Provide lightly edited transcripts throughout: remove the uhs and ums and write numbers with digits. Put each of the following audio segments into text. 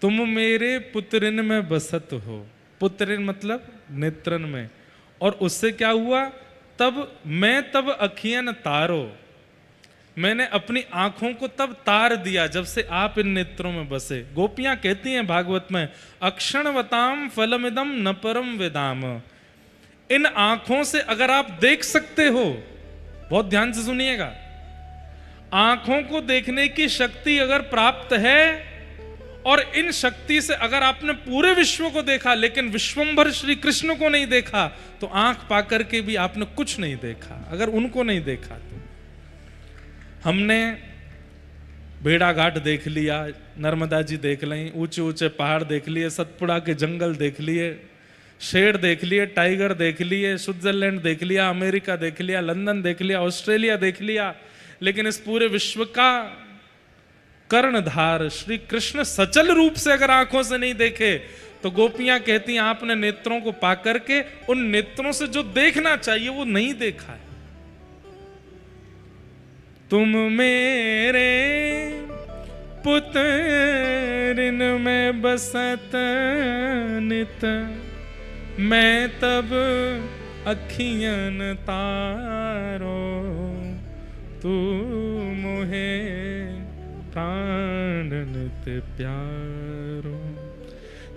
तुम मेरे पुत्रिन में बसत हो, पुत्रिन मतलब नेत्रन में। और उससे क्या हुआ, तब अखियन तारो, मैंने अपनी आंखों को तब तार दिया जब से आप इन नेत्रों में बसे। गोपियां कहती हैं भागवत में, अक्षणवताम फलमिदम न परम वेदाम, इन आंखों से अगर आप देख सकते हो, बहुत ध्यान से सुनिएगा, आंखों को देखने की शक्ति अगर प्राप्त है और इन शक्ति से अगर आपने पूरे विश्व को देखा लेकिन विश्वंभर श्री कृष्ण को नहीं देखा, तो आंख पाकर के भी आपने कुछ नहीं देखा। अगर उनको नहीं देखा तो हमने बेड़ा घाट देख लिया, नर्मदा जी देख ली, ऊंचे ऊंचे पहाड़ देख लिए, सतपुड़ा के जंगल देख लिए, शेर देख लिए, टाइगर देख लिए, स्विट्जरलैंड देख लिया, अमेरिका देख लिया, लंदन देख लिया, ऑस्ट्रेलिया देख लिया, लेकिन इस पूरे विश्व का कर्णधार श्री कृष्ण सचल रूप से अगर आंखों से नहीं देखे, तो गोपियां कहती हैं आपने नेत्रों को पाकर के उन नेत्रों से जो देखना चाहिए वो नहीं देखा है। तुम मेरे पुत्रिन में बसत नित, मैं तब अखियन तारो, तू मोहे प्राण नित प्यारो।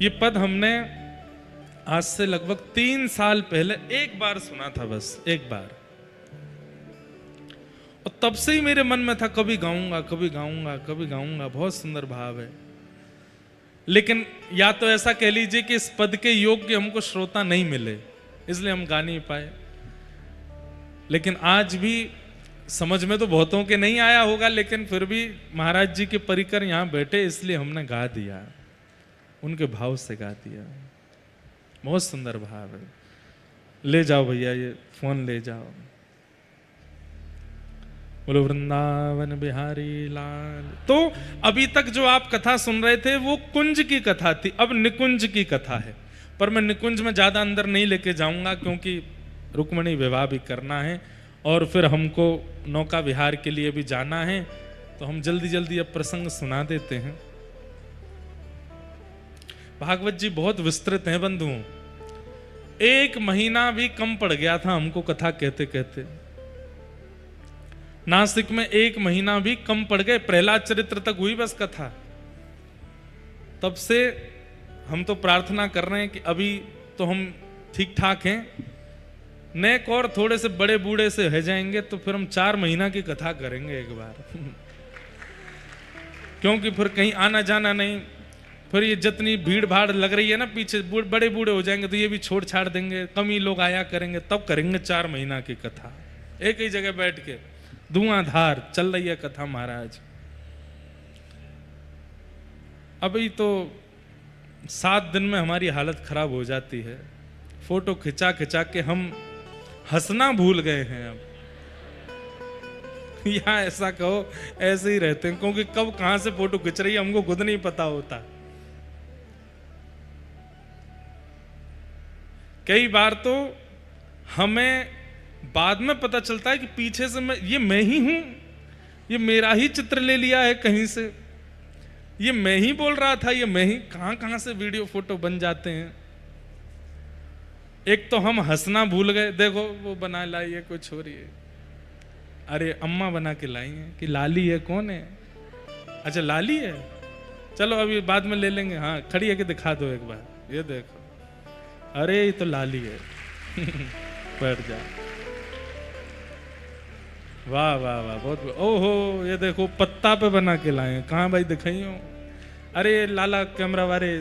ये पद हमने आज से लगभग 3 साल पहले एक बार सुना था, बस एक बार, और तब से ही मेरे मन में था कभी गाऊंगा कभी गाऊंगा कभी गाऊंगा। बहुत सुंदर भाव है, लेकिन या तो ऐसा कह लीजिए कि इस पद के योग्य हमको श्रोता नहीं मिले, इसलिए हम गा नहीं पाए। लेकिन आज भी समझ में तो बहुतों के नहीं आया होगा, लेकिन फिर भी महाराज जी के परिकर यहां बैठे इसलिए हमने गा दिया, उनके भाव से गा दिया। बहुत सुंदर भाव है। ले जाओ भैया, ये फोन ले जाओ। बोलो वृंदावन बिहारी लाल। तो अभी तक जो आप कथा सुन रहे थे वो कुंज की कथा थी, अब निकुंज की कथा है। पर मैं निकुंज में ज्यादा अंदर नहीं लेके जाऊंगा, क्योंकि रुक्मणी विवाह भी करना है और फिर हमको नौका विहार के लिए भी जाना है, तो हम जल्दी जल्दी अब प्रसंग सुना देते हैं। भागवत जी बहुत विस्तृत हैं बंधुओं, 1 महीना भी कम पड़ गया था हमको कथा कहते कहते। नासिक में 1 महीना भी कम पड़ गए, प्रहलाद चरित्र तक हुई बस कथा। तब से हम तो प्रार्थना कर रहे हैं कि अभी तो हम ठीक ठाक हैं, नेक और थोड़े से बड़े बूढ़े से रह जाएंगे तो फिर हम 4 महीना की कथा करेंगे एक बार क्योंकि फिर कहीं आना जाना नहीं, फिर ये जितनी भीड़ भाड़ लग रही है ना पीछे, बड़े बूढ़े हो जाएंगे तो ये भी छोड़ छाड़ देंगे, कम ही लोग आया करेंगे, तब करेंगे 4 महीना की कथा एक ही जगह बैठ के। धुआंधार चल रही है कथा महाराज। अभी तो 7 दिन में हमारी हालत खराब हो जाती है, फोटो खिंचा खिंचा के हम हंसना भूल गए हैं अब या ऐसा कहो ऐसे ही रहते हैं, क्योंकि कब कहां से फोटो खिंच रही है हमको खुद नहीं पता होता। कई बार तो हमें बाद में पता चलता है कि पीछे से मैं ही हूं, ये मेरा ही चित्र ले लिया है कहीं से, ये मैं ही बोल रहा था, ये मैं ही, कहां से वीडियो फोटो बन जाते हैं। एक तो हम हंसना भूल गए, देखो वो बना लाई है कुछ हो रही है, अरे अम्मा बना के लाई है कि लाली है, कौन है, अच्छा लाली है, चलो अभी बाद में ले लेंगे, हाँ खड़ी है कि दिखा दो एक बार, ये देखो, अरे ये तो लाली है बैठ जा, वाह वाह वाह बहुत, ओहो ये देखो पत्ता पे बना के लाए हैं, कहाँ भाई दिखाई हो, अरे लाला कैमरा वाले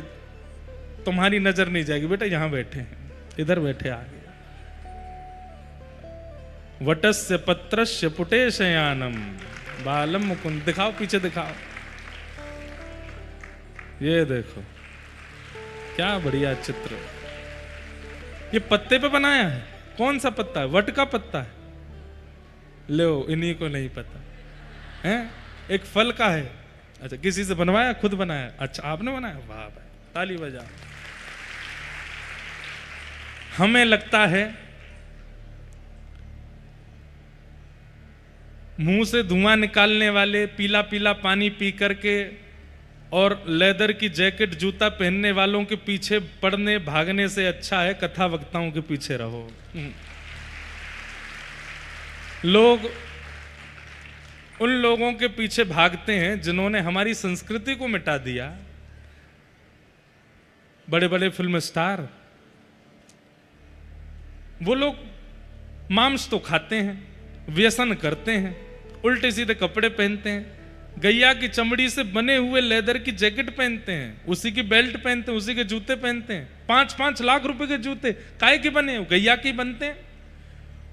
तुम्हारी नजर नहीं जाएगी बेटा, यहाँ बैठे हैं, इधर बैठे आगे। वटस्य पत्रस्य पुटेशयानम बालम मुकुंद, दिखाओ पीछे दिखाओ, ये देखो क्या बढ़िया चित्र, ये पत्ते पे बनाया है, कौन सा पत्ता है, वट का पत्ता है, लो इन्हीं को नहीं पता है, एक फल का है, अच्छा किसी से बनवाया, खुद बनाया, अच्छा आपने बनाया, वाह भाई ताली बजाओ। हमें लगता है मुंह से धुआं निकालने वाले पीला पीला पानी पी करके और लेदर की जैकेट जूता पहनने वालों के पीछे पड़ने भागने से अच्छा है कथा वक्ताओं के पीछे रहो। लोग उन लोगों के पीछे भागते हैं जिन्होंने हमारी संस्कृति को मिटा दिया। बड़े बड़े फिल्म स्टार, वो लोग मांस तो खाते हैं, व्यसन करते हैं, उल्टे सीधे कपड़े पहनते हैं, गैया की चमड़ी से बने हुए लेदर की जैकेट पहनते हैं, उसी की बेल्ट पहनते हैं, उसी के जूते पहनते हैं, 5-5 लाख रुपए के जूते काहे के बने हैं? गैया के बनते हैं।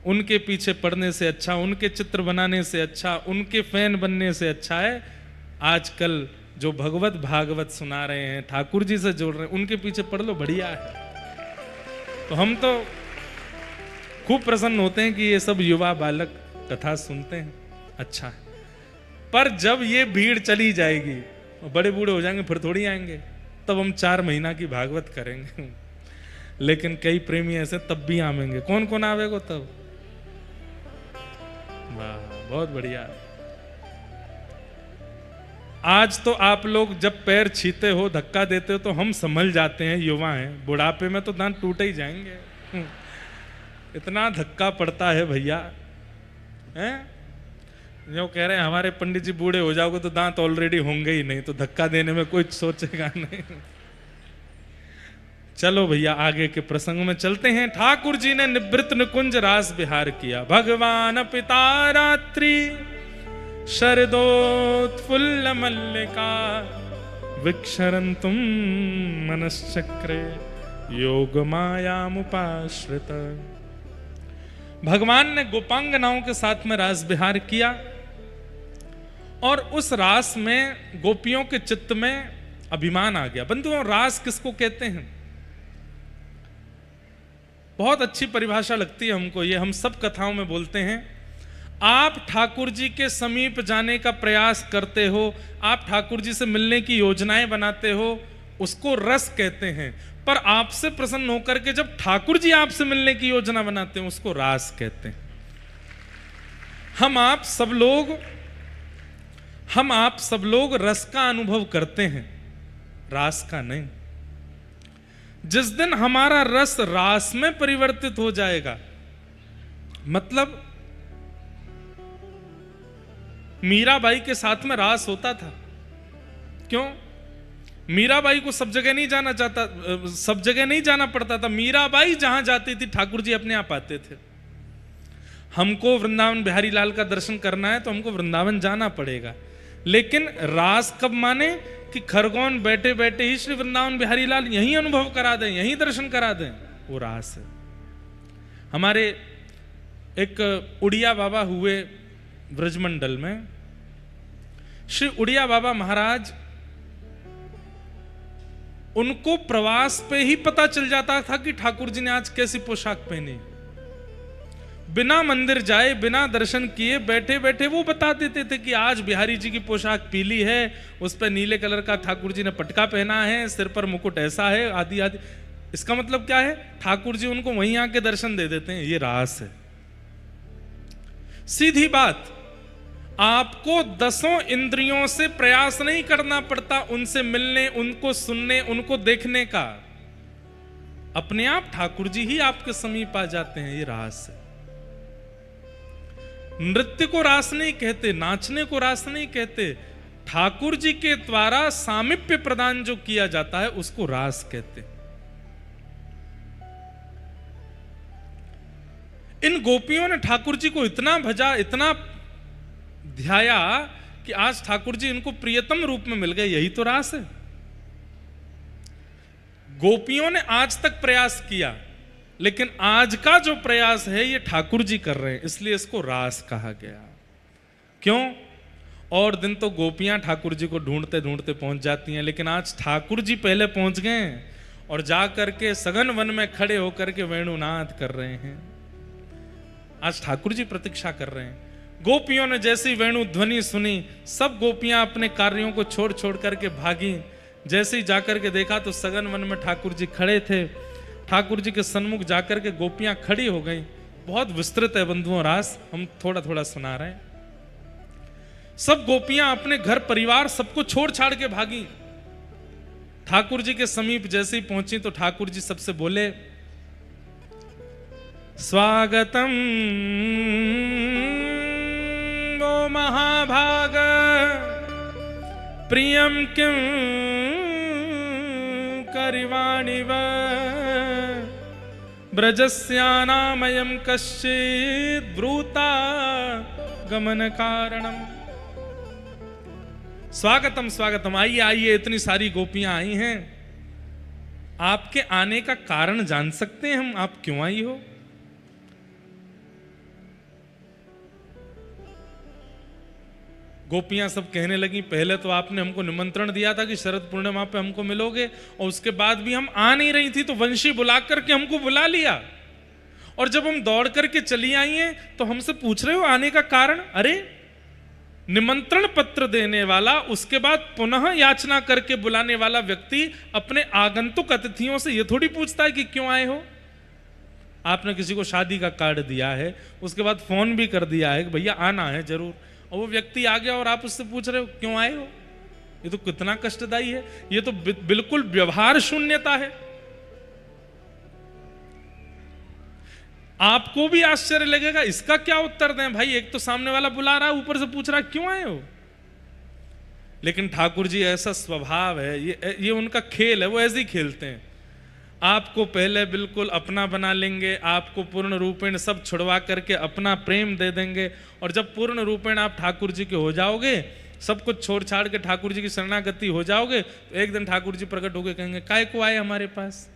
उनके पीछे पड़ने से अच्छा, उनके चित्र बनाने से अच्छा, उनके फैन बनने से अच्छा है आजकल जो भगवत भागवत सुना रहे हैं, ठाकुर जी से जोड़ रहे हैं, उनके पीछे पड़ लो, बढ़िया है। तो हम तो खूब प्रसन्न होते हैं कि ये सब युवा बालक कथा सुनते हैं, अच्छा है। पर जब ये भीड़ चली जाएगी, बड़े बूढ़े हो जाएंगे, फिर थोड़ी आएंगे, तब हम 4 महीना की भागवत करेंगे। लेकिन कई प्रेमी ऐसे तब भी आवेंगे। कौन कौन आवेगा तब? वाह, बहुत बढ़िया। आज तो आप लोग जब पैर छीते हो, धक्का देते हो, तो हम संभल जाते हैं, युवा हैं। बुढ़ापे में तो दांत टूटे ही जाएंगे। इतना धक्का पड़ता है भैया, हैं? जो कह रहे हैं हमारे पंडित जी बूढ़े हो जाओगे तो दांत ऑलरेडी होंगे ही नहीं, तो धक्का देने में कोई सोचेगा नहीं। चलो भैया आगे के प्रसंग में चलते हैं। ठाकुर जी ने निवृत्त निकुंज रास विहार किया। भगवान पिता रात्रि शरदोत्फुल्ल मल्लिका विक्षरन्तुम मनश्चक्रे योग मायामुपाश्रित। भगवान ने गोपांगनाओं के साथ में रास विहार किया और उस रास में गोपियों के चित्त में अभिमान आ गया। बंधुओं, रास किसको कहते हैं? बहुत अच्छी परिभाषा लगती है हमको, ये हम सब कथाओं में बोलते हैं। आप ठाकुर जी के समीप जाने का प्रयास करते हो, आप ठाकुर जी से मिलने की योजनाएं बनाते हो, उसको रस कहते हैं। पर आपसे प्रसन्न होकर के जब ठाकुर जी आपसे मिलने की योजना बनाते हैं, उसको रास कहते हैं। हम आप सब लोग रस का अनुभव करते हैं, रास का नहीं। जिस दिन हमारा रस रास में परिवर्तित हो जाएगा, मतलब मीराबाई के साथ में रास होता था। क्यों? मीराबाई को सब जगह नहीं जाना पड़ता था। मीराबाई जहां जाती थी ठाकुर जी अपने आप आते थे। हमको वृंदावन बिहारी लाल का दर्शन करना है तो हमको वृंदावन जाना पड़ेगा। लेकिन रास कब माने कि खरगोन बैठे बैठे ही श्री वृंदावन बिहारी लाल यही अनुभव करा दें, यही दर्शन करा दें, वो रास है। हमारे एक उड़िया बाबा हुए ब्रजमंडल में, श्री उड़िया बाबा महाराज, उनको प्रवास पे ही पता चल जाता था कि ठाकुर जी ने आज कैसी पोशाक पहनी। बिना मंदिर जाए, बिना दर्शन किए, बैठे बैठे वो बता देते थे कि आज बिहारी जी की पोशाक पीली है, उस पर नीले कलर का ठाकुर जी ने पटका पहना है, सिर पर मुकुट ऐसा है, आदि आदि। इसका मतलब क्या है? ठाकुर जी उनको वहीं आके दर्शन दे देते हैं। ये रास है। सीधी बात, आपको 10 इंद्रियों से प्रयास नहीं करना पड़ता उनसे मिलने, उनको सुनने, उनको देखने का। अपने आप ठाकुर जी ही आपके समीप आ जाते हैं। ये रास है। नृत्य को रास नहीं कहते, नाचने को रास नहीं कहते। ठाकुर जी के द्वारा सामीप्य प्रदान जो किया जाता है उसको रास कहते। इन गोपियों ने ठाकुर जी को इतना भजा, इतना ध्याया कि आज ठाकुर जी इनको प्रियतम रूप में मिल गए। यही तो रास है। गोपियों ने आज तक प्रयास किया, लेकिन आज का जो प्रयास है ये ठाकुर जी कर रहे हैं, इसलिए इसको रास कहा गया। क्यों? और दिन तो गोपियां ठाकुर जी को ढूंढते ढूंढते पहुंच जाती हैं, लेकिन आज ठाकुर जी पहले पहुंच गए और जा करके सघन वन में खड़े होकर के वेणुनाद कर रहे हैं। आज ठाकुर जी प्रतीक्षा कर रहे हैं। गोपियों ने जैसी वेणु ध्वनि सुनी, सब गोपियां अपने कार्यों को छोड़ छोड़ करके भागी। जैसे ही जाकर के देखा तो सघन वन में ठाकुर जी खड़े थे। ठाकुर जी के सन्मुख जाकर के गोपियां खड़ी हो गई। बहुत विस्तृत है बंधुओं रास, हम थोड़ा थोड़ा सुना रहे हैं। सब गोपियां अपने घर परिवार सबको छोड़ छाड़ के भागी। ठाकुर जी के समीप जैसे ही पहुंची तो ठाकुर जी सबसे बोले, स्वागतम वो महाभाग प्रियम किं करिवाणिव ब्रजस्यानामयं कश्चित् ब्रूता गमन कारणम। स्वागतम स्वागतम, आइए आइए, इतनी सारी गोपियां आई हैं, आपके आने का कारण जान सकते हैं हम, आप क्यों आई हो? गोपियां सब कहने लगी, पहले तो आपने हमको निमंत्रण दिया था कि शरद पूर्णिमा पे हमको मिलोगे, और उसके बाद भी हम आ नहीं रही थी तो वंशी बुला करके हमको बुला लिया, और जब हम दौड़ करके चली आई हैं तो हमसे पूछ रहे हो आने का कारण। अरे निमंत्रण पत्र देने वाला, उसके बाद पुनः याचना करके बुलाने वाला व्यक्ति अपने आगंतुक अतिथियों से ये थोड़ी पूछता है कि क्यों आए हो। आपने किसी को शादी का कार्ड दिया है, उसके बाद फोन भी कर दिया है कि भैया आना है जरूर, और वो व्यक्ति आ गया और आप उससे पूछ रहे हो क्यों आए हो। ये तो कितना कष्टदायी है, ये तो बिल्कुल व्यवहार शून्यता है। आपको भी आश्चर्य लगेगा, इसका क्या उत्तर दें भाई, एक तो सामने वाला बुला रहा है, ऊपर से पूछ रहा है क्यों आए हो। लेकिन ठाकुर जी ऐसा स्वभाव है, ये उनका खेल है, वो ऐसे ही खेलते हैं। आपको पहले बिल्कुल अपना बना लेंगे, आपको पूर्ण रूपेण सब छुड़वा करके अपना प्रेम दे देंगे, और जब पूर्ण रूपेण आप ठाकुर जी के हो जाओगे, सब कुछ छोड़ छाड़ के ठाकुर जी की शरणागति हो जाओगे, तो एक दिन ठाकुर जी प्रकट होकर कहेंगे काय को आए हमारे पास।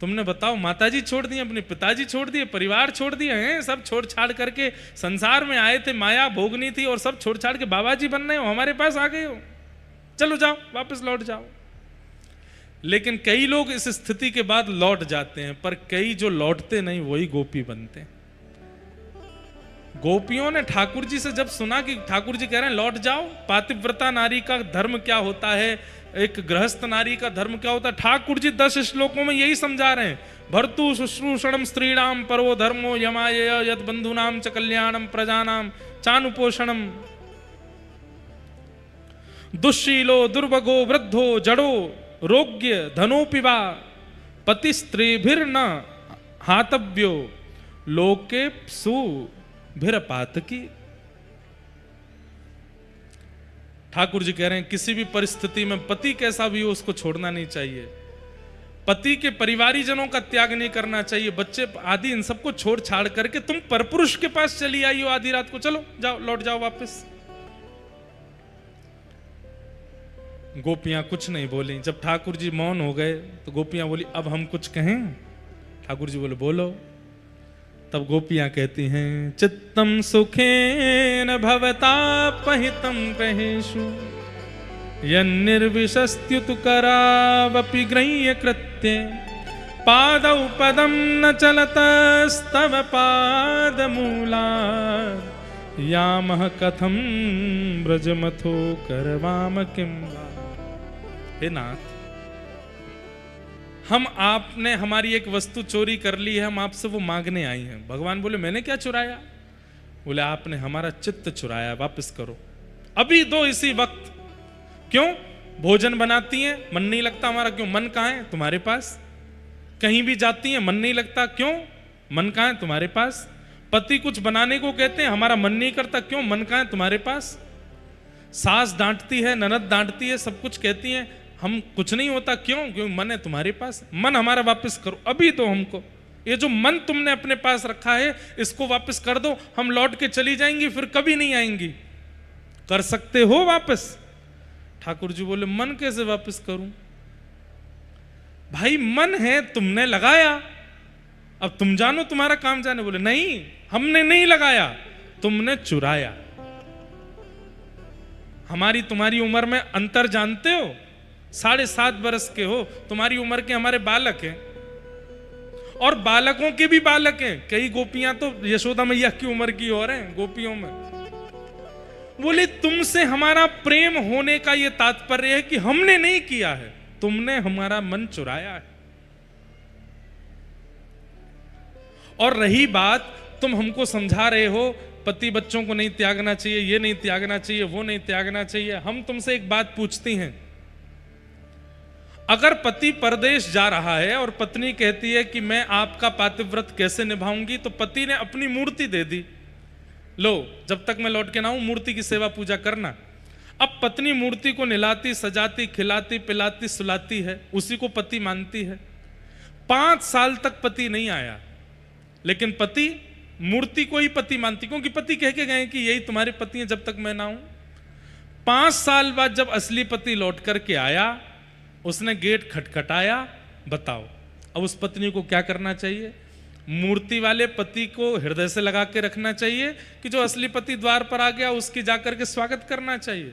तुमने बताओ, माताजी छोड़ दिए, अपने पिताजी छोड़ दिए, परिवार छोड़ दिए हैं, सब छोड़ छाड़ करके संसार में आए थे, माया भोगनी थी, और सब छोड़ छाड़ के बाबा जी बन रहे हो, हमारे पास आ गए हो, चलो जाओ वापस लौट जाओ। लेकिन कई लोग इस स्थिति के बाद लौट जाते हैं, पर कई जो लौटते नहीं वही गोपी बनते हैं। गोपियों ने ठाकुर जी से जब सुना कि ठाकुर जी कह रहे हैं लौट जाओ, पातिव्रता नारी का धर्म क्या होता है, एक गृहस्थ नारी का धर्म क्या होता है, ठाकुर जी 10 श्लोकों में यही समझा रहे हैं। भर्तु शुश्रूषणम स्त्रीणाम परो धर्मो यमाय यद बंधुनाम च कल्याणम प्रजानाम चानुपोषणम दुश्शीलो दुर्भगो वृद्धो जड़ो रोग्य धनोपिवा पति स्त्रीभिर्न हातव्यो लोके सु भिरपातकी। ठाकुर जी कह रहे हैं किसी भी परिस्थिति में पति कैसा भी हो उसको छोड़ना नहीं चाहिए, पति के परिवारी जनों का त्याग नहीं करना चाहिए, बच्चे आदि इन सबको छोड़ छाड़ करके तुम परपुरुष के पास चली आई हो आधी रात को, चलो जाओ लौट जाओ वापस। गोपियां कुछ नहीं बोली। जब ठाकुर जी मौन हो गए तो गोपियां बोली अब हम कुछ कहें। ठाकुर जी बोले बोलो। तब गोपियां कहती हैं चित्तम सुखेन भवता पहितम रहेषु यन्निर्विशस्त्युत करावपि गृह्य कृत्ये पादौ पदम न चलतस्तव पादमूला यामः कथम ब्रजमथो करवाम किं वा। हे नाथ, हम आपने हमारी एक वस्तु चोरी कर ली है, हम आपसे वो मांगने आई हैं। भगवान बोले मैंने क्या चुराया? बोले आपने हमारा चित्त चुराया, वापस करो अभी दो इसी वक्त। क्यों? भोजन बनाती हैं मन नहीं लगता हमारा, क्यों? मन कहाँ है? तुम्हारे पास। कहीं भी जाती हैं मन नहीं लगता, क्यों? मन कहाँ है? तुम्हारे पास। पति कुछ बनाने को कहते हैं हमारा मन नहीं करता, क्यों? मन कहाँ है? तुम्हारे पास। सास डांटती है, ननद डांटती है, सब कुछ कहती हैं, हम कुछ नहीं होता, क्यों? क्यों? मन है तुम्हारे पास। मन हमारा वापस करो अभी दो हमको। ये जो मन तुमने अपने पास रखा है इसको वापस कर दो, हम लौट के चली जाएंगी, फिर कभी नहीं आएंगी। कर सकते हो वापस? ठाकुर जी बोले मन कैसे वापस करूं? भाई मन है तुमने लगाया, अब तुम जानो तुम्हारा काम जाने। बोले नहीं हमने नहीं लगाया, तुमने चुराया। हमारी तुम्हारी उम्र में अंतर जानते हो? 7.5 बरस के हो, तुम्हारी उम्र के हमारे बालक हैं, और बालकों के भी बालक हैं। कई गोपियां तो यशोदा मैया की उम्र की और हैं गोपियों में। बोले तुमसे हमारा प्रेम होने का यह तात्पर्य है कि हमने नहीं किया है, तुमने हमारा मन चुराया है। और रही बात तुम हमको समझा रहे हो पति बच्चों को नहीं त्यागना चाहिए, ये नहीं त्यागना चाहिए, वो नहीं त्यागना चाहिए। हम तुमसे एक बात पूछती हैं, अगर पति परदेश जा रहा है और पत्नी कहती है कि मैं आपका पातिव्रत कैसे निभाऊंगी, तो पति ने अपनी मूर्ति दे दी, लो जब तक मैं लौट के ना आऊं मूर्ति की सेवा पूजा करना। अब पत्नी मूर्ति को नहलाती सजाती खिलाती पिलाती सुलाती है, उसी को पति मानती है। 5 साल तक पति नहीं आया, लेकिन पति मूर्ति को ही पति मानती, क्योंकि पति कह के गए कि यही तुम्हारे पति हैं जब तक मैं ना आऊं। 5 साल बाद जब असली पति लौट करके आया, उसने गेट खटखटाया। बताओ अब उस पत्नी को क्या करना चाहिए? मूर्ति वाले पति को हृदय से लगा के रखना चाहिए कि जो असली पति द्वार पर आ गया उसकी जाकर के स्वागत करना चाहिए?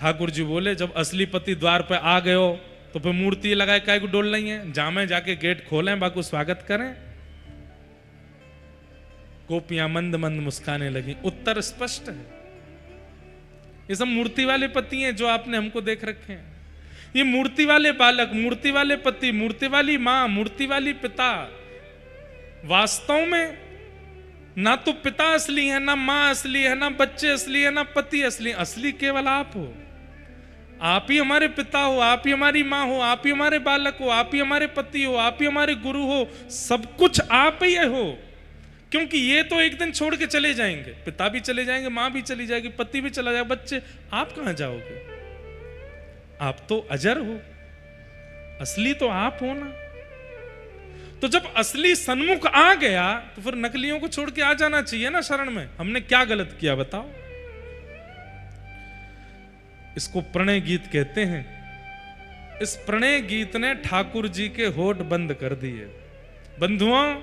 ठाकुर जी बोले जब असली पति द्वार पर आ गए हो तो फिर मूर्ति लगाए काय को डोल नहीं है, जामे जाके गेट खोलें, बाको स्वागत करें। गोपियां मंद मंद मुस्काने लगी। उत्तर स्पष्ट है, ये सब मूर्ति वाले पति हैं जो आपने हमको देख रखे हैं। ये मूर्ति वाले बालक, मूर्ति वाले पति, मूर्ति वाली मां, मूर्ति वाली पिता, वास्तव में ना तो पिता असली है, ना मां असली है, ना बच्चे असली है, ना पति असली। असली केवल आप हो। आप ही हमारे पिता हो, आप ही हमारी माँ हो, आप ही हमारे बालक हो, आप ही हमारे पति हो, आप ही हमारे गुरु हो, सब कुछ आप ही हो। क्योंकि ये तो एक दिन छोड़ के चले जाएंगे, पिता भी चले जाएंगे, माँ भी चली जाएगी, पति भी चला जाएगा, बच्चे, आप कहाँ जाओगे? आप तो अजर हो, असली तो आप हो ना। तो जब असली सन्मुख आ गया तो फिर नकलियों को छोड़ के आ जाना चाहिए ना शरण में। हमने क्या गलत किया बताओ? इसको प्रणय गीत कहते हैं। इस प्रणय गीत ने ठाकुर जी के होठ बंद कर दिए। बंधुओं,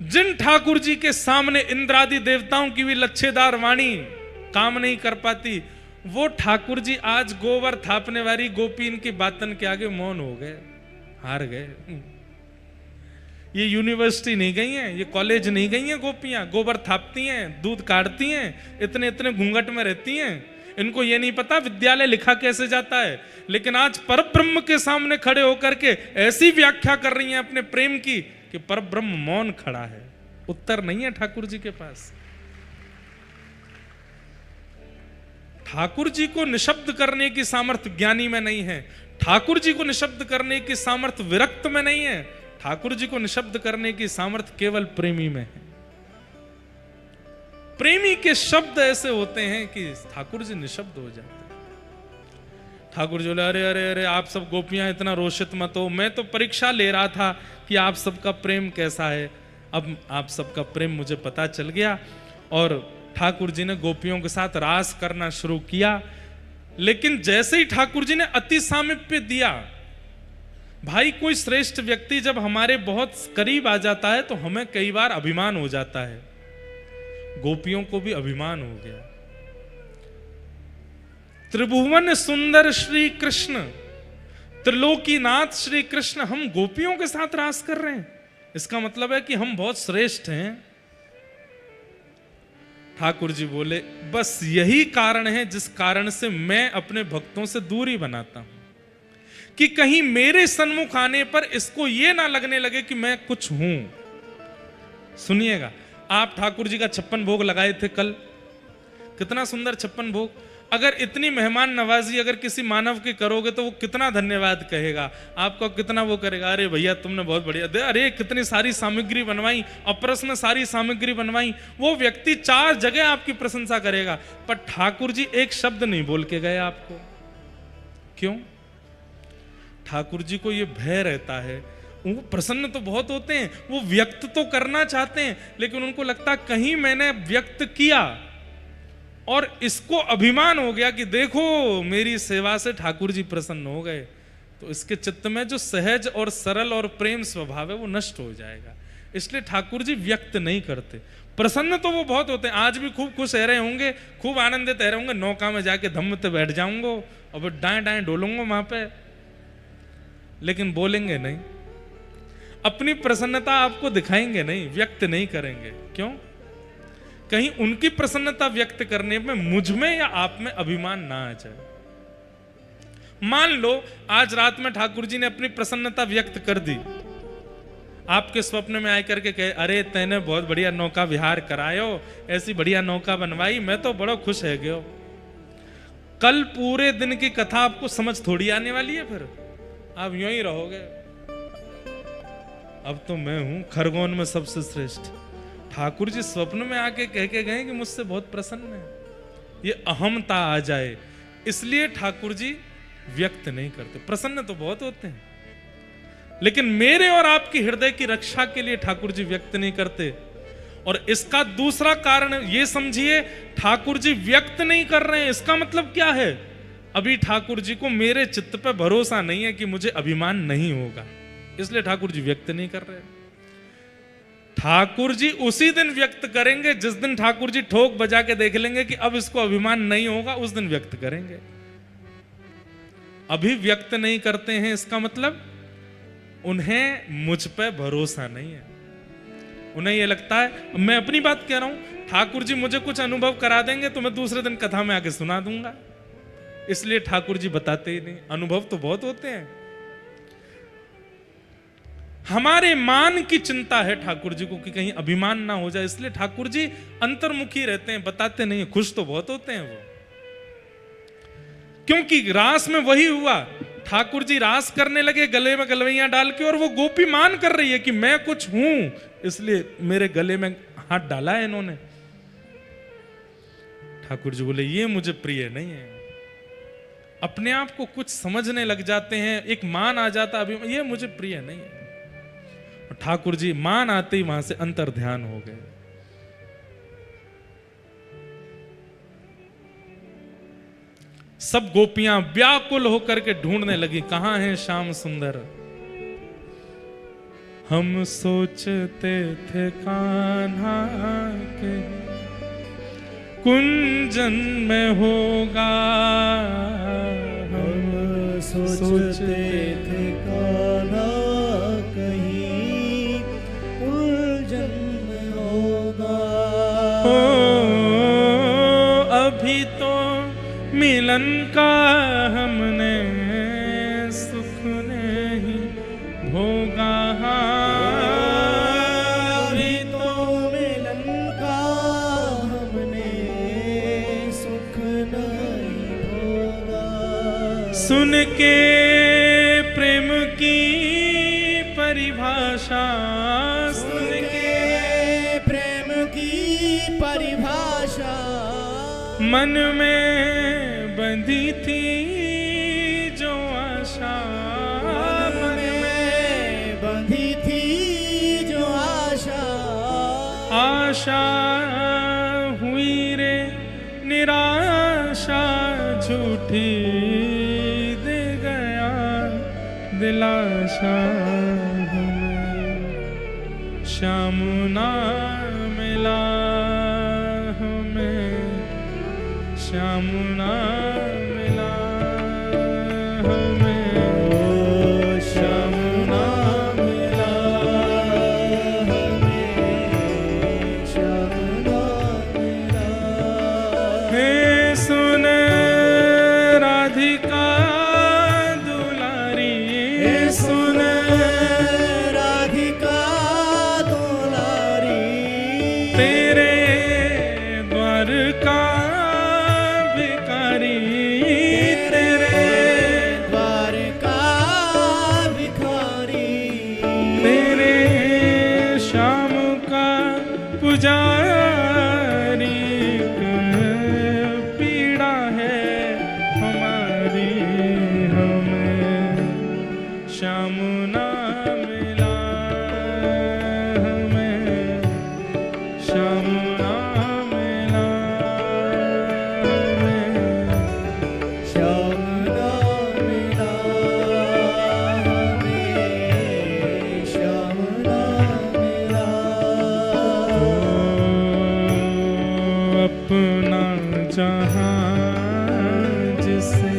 जिन ठाकुर जी के सामने इंद्रादि देवताओं की भी लच्छेदार वाणी काम नहीं कर पाती, वो ठाकुर जी आज गोबर थापने वाली गोपी इनकी बातन के आगे मौन हो गए, हार गए। ये यूनिवर्सिटी नहीं गई हैं, ये कॉलेज नहीं गई हैं गोपियां, गोबर थापती हैं, दूध काटती हैं, इतने इतने घूंघट में रहती हैं। इनको ये नहीं पता विद्यालय लिखा कैसे जाता है, लेकिन आज परब्रह्म के सामने खड़े होकर के ऐसी व्याख्या कर रही हैं अपने प्रेम की कि परब्रह्म मौन खड़ा है। उत्तर नहीं है ठाकुर जी के पास। ठाकुर जी को निशब्द करने की सामर्थ्य ज्ञानी में नहीं है, ठाकुर जी को निशब्द करने की सामर्थ्य विरक्त में नहीं है, ठाकुर जी को निशब्द करने की सामर्थ्य केवल प्रेमी में है। प्रेमी के शब्द ऐसे होते हैं कि ठाकुर जी निशब्द हो जाते हैं। ठाकुर जी बोले अरे अरे अरे आप सब गोपियां इतना रोषित मत हो, मैं तो परीक्षा ले रहा था कि आप सबका प्रेम कैसा है। अब आप सबका प्रेम मुझे पता चल गया और ठाकुर जी ने गोपियों के साथ रास करना शुरू किया। लेकिन जैसे ही ठाकुर जी ने अति सामीप्य दिया, भाई कोई श्रेष्ठ व्यक्ति जब हमारे बहुत करीब आ जाता है तो हमें कई बार अभिमान हो जाता है। गोपियों को भी अभिमान हो गया। त्रिभुवन सुंदर श्री कृष्ण, त्रिलोकीनाथ श्री कृष्ण, हम गोपियों के साथ रास कर रहे हैं, इसका मतलब है कि हम बहुत श्रेष्ठ हैं। ठाकुर जी बोले बस यही कारण है जिस कारण से मैं अपने भक्तों से दूरी बनाता हूं, कि कहीं मेरे सन्मुख आने पर इसको ये ना लगने लगे कि मैं कुछ हूं। सुनिएगा, आप ठाकुर जी का 56 भोग लगाए थे कल, कितना सुंदर 56 भोग। अगर इतनी मेहमान नवाजी अगर किसी मानव की करोगे तो वो कितना धन्यवाद कहेगा, आपको कितना वो करेगा, अरे भैया तुमने बहुत बढ़िया दे, अरे कितनी सारी सामग्री बनवाई, अपरस में सारी सामग्री बनवाई। वो व्यक्ति 4 जगह आपकी प्रशंसा करेगा, पर ठाकुर जी एक शब्द नहीं बोल के गए आपको। क्यों? ठाकुर जी को ये भय रहता है। वो प्रसन्न तो बहुत होते हैं, वो व्यक्त तो करना चाहते हैं, लेकिन उनको लगता कहीं मैंने व्यक्त किया और इसको अभिमान हो गया कि देखो मेरी सेवा से ठाकुर जी प्रसन्न हो गए, तो इसके चित्त में जो सहज और सरल और प्रेम स्वभाव है वो नष्ट हो जाएगा। इसलिए ठाकुर जी व्यक्त नहीं करते। प्रसन्न तो वो बहुत होते हैं, आज भी खूब खुश रह रहे होंगे, खूब आनंदित रह रहे होंगे, नौका में जाके धम्म पे बैठ जाऊंगा और फिर दाएं दाएं डोलूंगा वहां पे, लेकिन बोलेंगे नहीं, अपनी प्रसन्नता आपको दिखाएंगे नहीं, व्यक्त नहीं करेंगे। क्यों? कहीं उनकी प्रसन्नता व्यक्त करने में मुझ में या आप में अभिमान ना आ जाए। मान लो आज रात में ठाकुर जी ने अपनी प्रसन्नता व्यक्त कर दी, आपके स्वप्न में आकर के कहे अरे तैने बहुत बढ़िया नौका विहार करायो, ऐसी बढ़िया नौका बनवाई, मैं तो बड़ा खुश है गयो। कल पूरे दिन की कथा आपको समझ थोड़ी आने वाली है, फिर आप यूं ही रहोगे। अब तो मैं हूं खरगोन में सबसे श्रेष्ठ। ठाकुर जी स्वप्न में आके कह के गए कि मुझसे बहुत प्रसन्न है। ये अहमता आ जाए इसलिए ठाकुर जी व्यक्त नहीं करते। प्रसन्न तो बहुत होते हैं, लेकिन मेरे और आपके हृदय की रक्षा के लिए ठाकुर जी व्यक्त नहीं करते। और इसका दूसरा कारण ये समझिए, ठाकुर जी व्यक्त नहीं कर रहे हैं इसका मतलब क्या है? अभी ठाकुर जी को मेरे चित्त पे भरोसा नहीं है कि मुझे अभिमान नहीं होगा, इसलिए ठाकुर जी व्यक्त नहीं कर रहे। ठाकुर जी उसी दिन व्यक्त करेंगे जिस दिन ठाकुर जी ठोक बजा के देख लेंगे कि अब इसको अभिमान नहीं होगा, उस दिन व्यक्त करेंगे। अभी व्यक्त नहीं करते हैं इसका मतलब उन्हें मुझ पे भरोसा नहीं है। उन्हें यह लगता है, मैं अपनी बात कह रहा हूं, ठाकुर जी मुझे कुछ अनुभव करा देंगे तो मैं दूसरे दिन कथा में आके सुना दूंगा, इसलिए ठाकुर जी बताते ही नहीं। अनुभव तो बहुत होते हैं। हमारे मान की चिंता है ठाकुर जी को कि कहीं अभिमान ना हो जाए, इसलिए ठाकुर जी अंतर्मुखी रहते हैं, बताते नहीं। खुश तो बहुत होते हैं वो, क्योंकि रास में वही हुआ। ठाकुर जी रास करने लगे गले में गलवैया डाल के, और वो गोपी मान कर रही है कि मैं कुछ हूं, इसलिए मेरे गले में हाथ डाला है इन्होंने। ठाकुर जी बोले ये मुझे प्रिय नहीं है। अपने आप को कुछ समझने लग जाते हैं, एक मान आ जाता अभी, ये मुझे प्रिय नहीं है। ठाकुर जी मान आते ही वहां से अंतर ध्यान हो गए। सब गोपियां व्याकुल होकर के ढूंढने लगी, कहां है श्याम सुंदर। हम सोचते थे कान्हा के कुंजन में होगा, हम सोचते थे कान्हा कहीं कुंजन में होगा। ओ अभी तो मिलन का हमने सुख नहीं भोगा, अभी तो मिलन का हमने सुख नहीं भोगा। सुन के प्रेम की परिभाषा, सुन के प्रेम की परिभाषा, मन में बंधी थी जो आशा, मन में बंधी थी जो आशा, आशा हुई रे निराशा, झूठी दे गया दिलाशा। हमें श्याम ना मिला, हमें श्याम ना मिला, हमें श्याम ना मिला, हमें श्याम ना मिला। हे सुन राधिका दुलारी, हे सुन राधिका दुलारी, तेरे द्वार का पुजारी, पीड़ा है हमारी, हमें श्याम ना मिला, हमें श्याम ना मिला, हमें श्याम ना मिला, हमें श्याम ना मिला। अपना जहां जिसे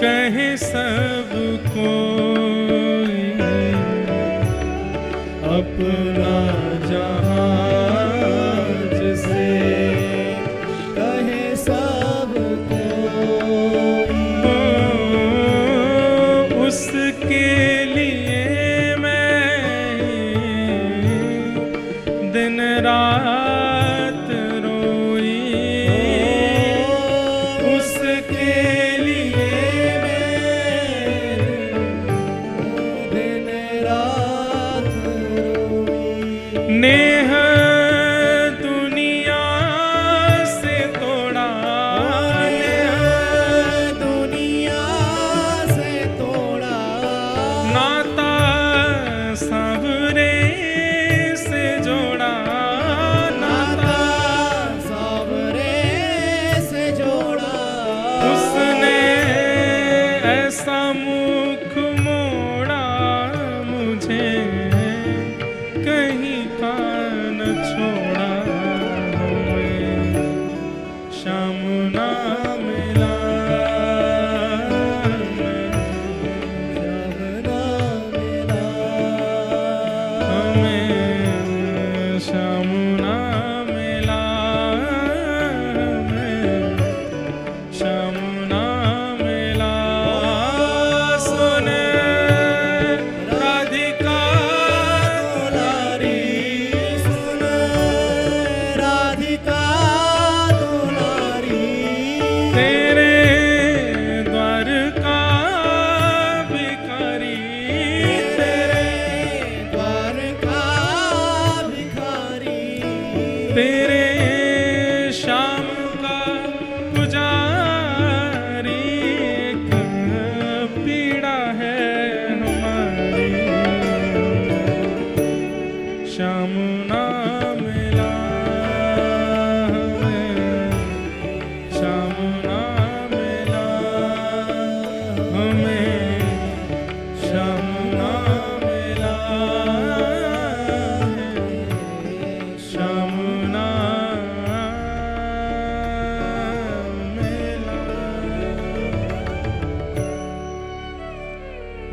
कहे सब कोई, अपना जहां जिसे कहे सब कोई, उसके लिए मैं दिन रात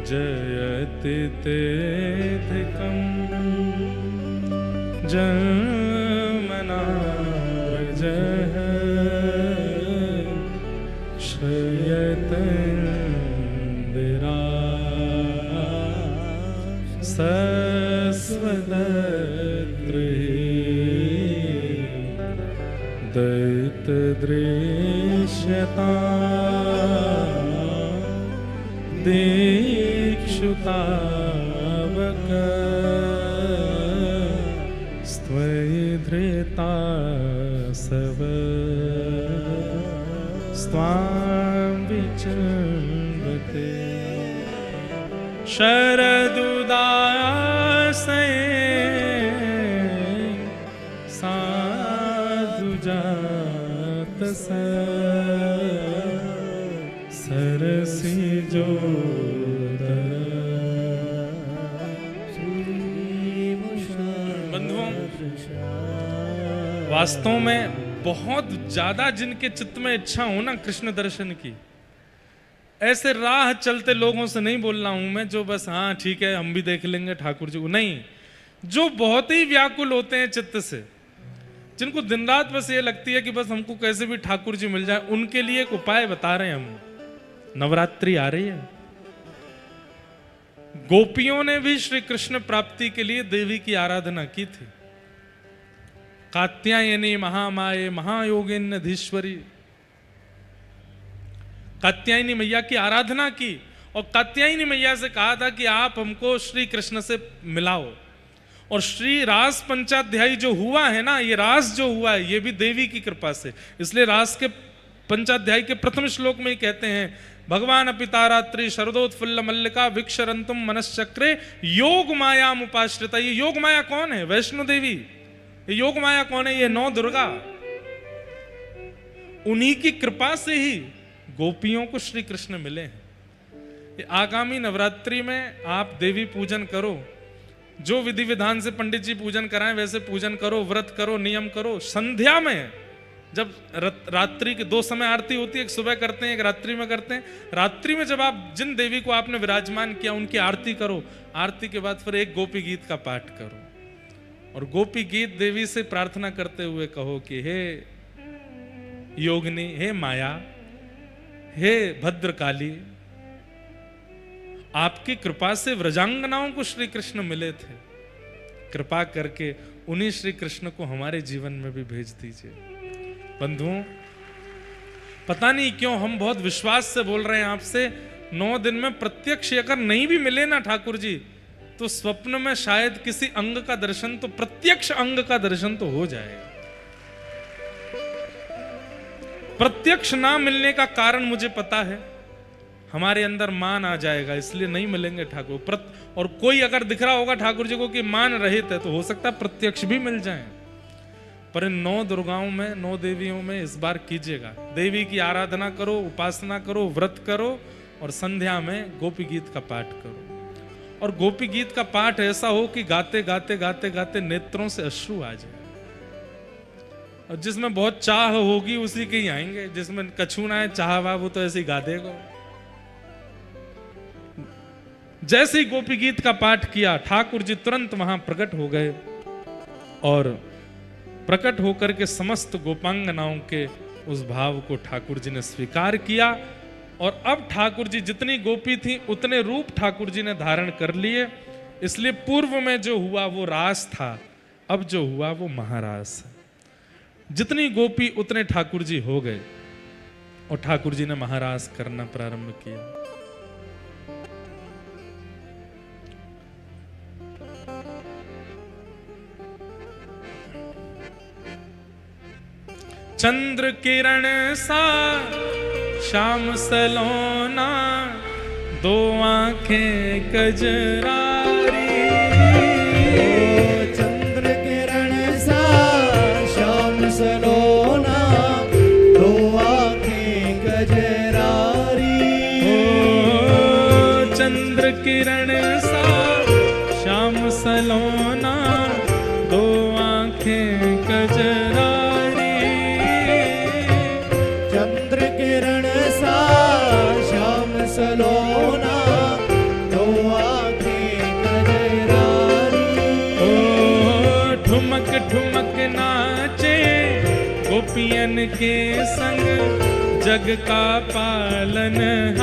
जयति तेधिकं जन्मना व्रजः क्षयतन्दिरा सस्वदत्रे दैतदृश्यता दीक्षुतावक स्त्वयि धृता सव स्वां विचिन्वते शरदुदासये साधुजातस सरसिजो बंधुओं, वास्तव में बहुत ज्यादा जिनके चित्त में इच्छा हो ना कृष्ण दर्शन की, ऐसे राह चलते लोगों से नहीं बोल रहा हूं मैं जो बस हाँ ठीक है हम भी देख लेंगे ठाकुर जी को, नहीं, जो बहुत ही व्याकुल होते हैं चित्त से, जिनको दिन रात बस ये लगती है कि बस हमको कैसे भी ठाकुर जी मिल जाए, उनके लिए एक उपाय बता रहे हैं हम। नवरात्रि आ रही है, गोपियों ने भी श्री कृष्ण प्राप्ति के लिए देवी की आराधना की थी। कात्यायनी महामाये महायोगिन्यधीश्वरी, कात्यायनी मैया की आराधना की और कात्यायनी मैया से कहा था कि आप हमको श्री कृष्ण से मिलाओ। और श्री रास पंचाध्यायी जो हुआ है ना, ये रास जो हुआ है ये भी देवी की कृपा से, इसलिए रास के पंचाध्यायी के प्रथम श्लोक में ही कहते हैं भगवान अपितारात्रि शरदोत्फुल्ल मल्लिका विक्षरंतुम मनश्चक्रे योग माया उपाश्रिता। ये योग माया कौन है? वैष्णो देवी। ये योग माया कौन है? ये नौ दुर्गा। उन्हीं की कृपा से ही गोपियों को श्री कृष्ण मिले हैं। ये आगामी नवरात्रि में आप देवी पूजन करो, जो विधि विधान से पंडित जी पूजन कराएं वैसे पूजन करो, व्रत करो, नियम करो। संध्या में जब रात्रि के 2 समय आरती होती है, एक सुबह करते हैं एक रात्रि में करते हैं। रात्रि में जब आप जिन देवी को आपने विराजमान किया उनकी आरती करो, आरती के बाद फिर एक गोपी गीत का पाठ करो और गोपी गीत देवी से प्रार्थना करते हुए कहो कि हे योगिनी, हे माया, हे भद्रकाली, आपकी कृपा से व्रजांगनाओं को श्री कृष्ण मिले थे, कृपा करके उन्हीं श्री कृष्ण को हमारे जीवन में भी भेज दीजिए। बंधुओं, पता नहीं क्यों हम बहुत विश्वास से बोल रहे हैं आपसे, 9 दिन में प्रत्यक्ष अगर नहीं भी मिले ना ठाकुर जी, तो स्वप्न में शायद किसी अंग का दर्शन, तो प्रत्यक्ष अंग का दर्शन तो हो जाएगा। प्रत्यक्ष ना मिलने का कारण मुझे पता है, हमारे अंदर मान आ जाएगा, इसलिए नहीं मिलेंगे ठाकुर। और कोई अगर दिख रहा होगा ठाकुर जी को कि मान रहित है, तो हो सकता है प्रत्यक्ष भी मिल जाए। पर इन 9 दुर्गाओं में, 9 देवियों में इस बार कीजिएगा, देवी की आराधना करो, उपासना करो, व्रत करो और संध्या में गोपी गीत का पाठ करो। और गोपी गीत का पाठ ऐसा हो कि गाते गाते गाते गाते नेत्रों से अश्रु आ जाए। और जिसमें बहुत चाह होगी उसी के ही आएंगे, जिसमें कछू ना है चाह वाह वो तो ऐसे ही गा देगा। जैसे ही गोपी गीत का पाठ किया, ठाकुर जी तुरंत वहां प्रकट हो गए और प्रकट होकर के समस्त गोपांगनाओं के उस भाव को ठाकुर जी ने स्वीकार किया। और अब ठाकुर जी जितनी गोपी थी उतने रूप ठाकुर जी ने धारण कर लिए। इसलिए पूर्व में जो हुआ वो रास था, अब जो हुआ वो महारास है। जितनी गोपी उतने ठाकुर जी हो गए और ठाकुर जी ने महारास करना प्रारंभ किया। चंद्र किरण सा श्याम सलोना, 2 आंखें कजरारी। चंद्र किरण सा श्याम सलोना, 2 आंखें कजरारी। चंद्र किरण सा श्याम सलोना, 2 आंखें कजरारी। चंद्र किरण सा श्याम सलोना, 2 नाचे गोपियन के संग जग का पालनहारी।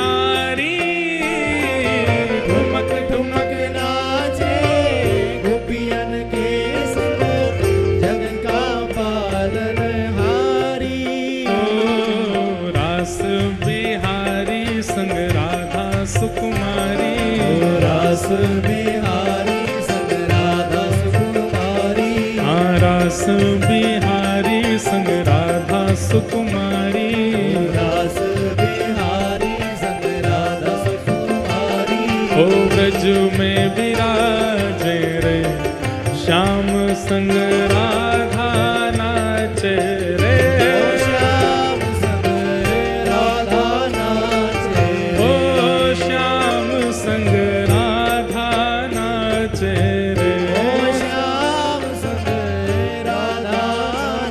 ठुमक ठुमक नाचे गोपियन के संग जग का पालनहारी। ओ रास बिहारी संग राधा सुकुमारी। ओ रास बिहारी संग राधा सुकुमारी। हाँ रास बिहारी संग राधा सुकुमारी। रास बिहारी संग राधा सुकुमारी। ओ ब्रज में विराजे रे श्याम संग राधा नाचे रे। ओ श्याम संग राधा नाचे। ओ श्याम संग राधा नाचे रे। ओ श्याम संग राधा